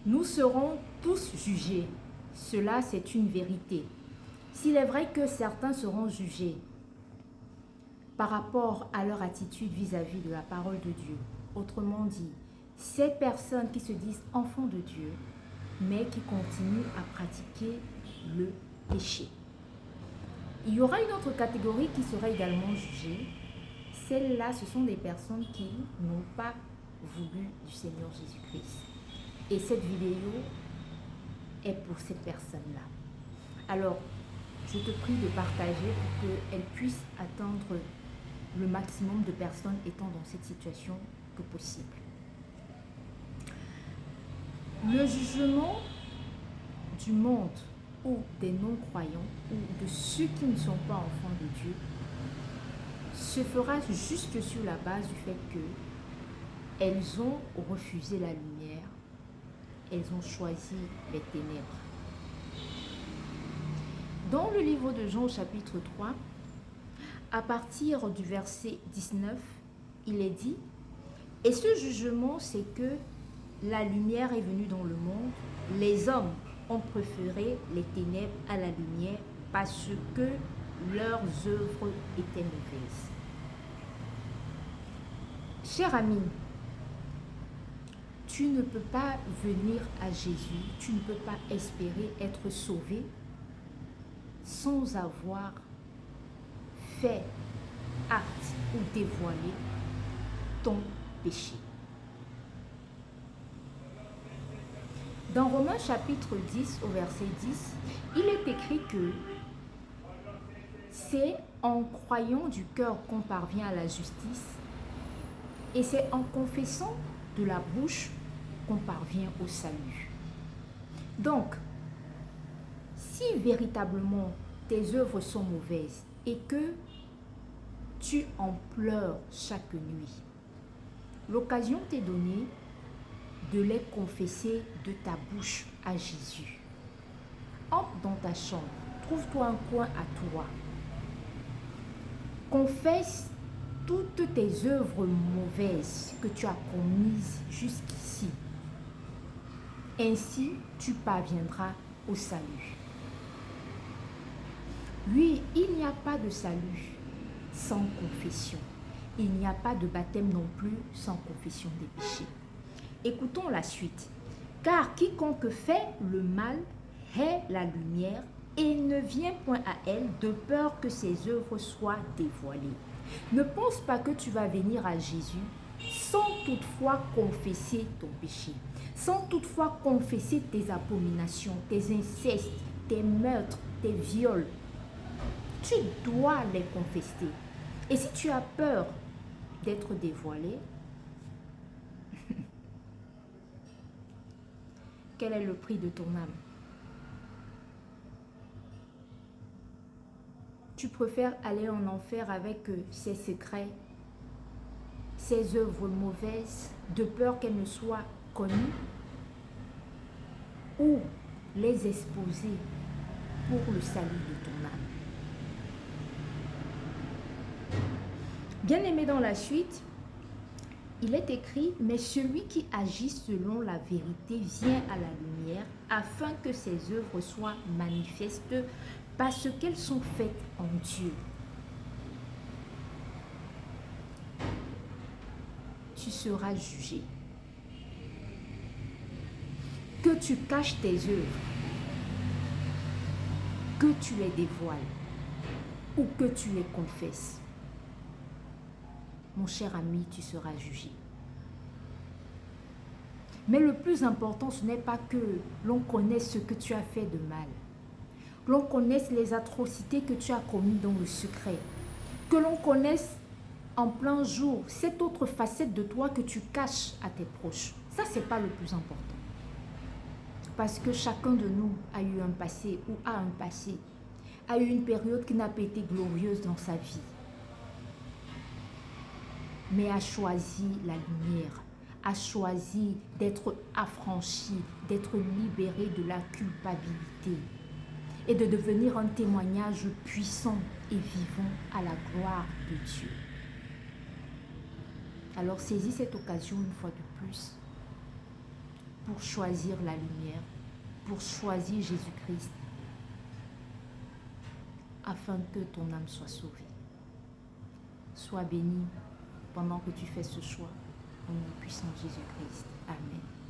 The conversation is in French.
Nous serons tous jugés. Cela, c'est une vérité. S'il est vrai que certains seront jugés par rapport à leur attitude vis-à-vis de la parole de Dieu, autrement dit, ces personnes qui se disent enfants de Dieu, mais qui continuent à pratiquer le péché. Il y aura une autre catégorie qui sera également jugée. Celles-là, ce sont des personnes qui n'ont pas voulu du Seigneur Jésus-Christ. Et cette vidéo est pour ces personnes-là. Alors, je te prie de partager pour qu'elles puissent atteindre le maximum de personnes étant dans cette situation que possible. Le jugement du monde ou des non-croyants ou de ceux qui ne sont pas enfants de Dieu se fera juste sur la base du fait qu'elles ont refusé la lumière, elles ont choisi les ténèbres. Dans le livre de Jean au chapitre 3, à partir du verset 19, il est dit « Et ce jugement, c'est que la lumière est venue dans le monde, les hommes ont préféré les ténèbres à la lumière parce que leurs œuvres étaient mauvaises. » Cher ami, tu ne peux pas venir à Jésus, tu ne peux pas espérer être sauvé sans avoir fait acte ou dévoilé ton péché. Dans Romains chapitre 10 au verset 10, il est écrit que c'est en croyant du cœur qu'on parvient à la justice et c'est en confessant de la bouche qu'on parvient au salut. Donc, si véritablement tes œuvres sont mauvaises et que tu en pleures chaque nuit, l'occasion t'est donnée de les confesser de ta bouche à Jésus. Entre dans ta chambre, trouve-toi un coin à toi. Confesse toutes tes œuvres mauvaises que tu as commises jusqu'ici. Ainsi, tu parviendras au salut. Oui, il n'y a pas de salut sans confession. Il n'y a pas de baptême non plus sans confession des péchés. Écoutons la suite. Car quiconque fait le mal hait la lumière et ne vient point à elle de peur que ses œuvres soient dévoilées. Ne pense pas que tu vas venir à Jésus sans toutefois confesser ton péché, sans toutefois confesser tes abominations, tes incestes, tes meurtres, tes viols. Tu dois les confesser. Et si tu as peur d'être dévoilé, quel est le prix de ton âme? Tu préfères aller en enfer avec ses secrets, ses œuvres mauvaises, de peur qu'elles ne soient connues, ou les exposer pour le salut de ton âme? Bien-aimé, dans la suite, il est écrit, mais celui qui agit selon la vérité vient à la lumière afin que ses œuvres soient manifestes parce qu'elles sont faites en Dieu. Tu seras jugé. Que tu caches tes œuvres, que tu les dévoiles ou que tu les confesses, mon cher ami, tu seras jugé. Mais le plus important, ce n'est pas que l'on connaisse ce que tu as fait de mal, que l'on connaisse les atrocités que tu as commises dans le secret, que l'on connaisse en plein jour cette autre facette de toi que tu caches à tes proches. Ça, ce n'est pas le plus important. Parce que chacun de nous a eu un passé ou a un passé, a eu une période qui n'a pas été glorieuse dans sa vie, mais a choisi la lumière, a choisi d'être affranchi, d'être libéré de la culpabilité et de devenir un témoignage puissant et vivant à la gloire de Dieu. Alors saisis cette occasion une fois de plus pour choisir la lumière, pour choisir Jésus-Christ, afin que ton âme soit sauvée. Sois béni pendant que tu fais ce choix, au nom puissant de Jésus-Christ. Amen.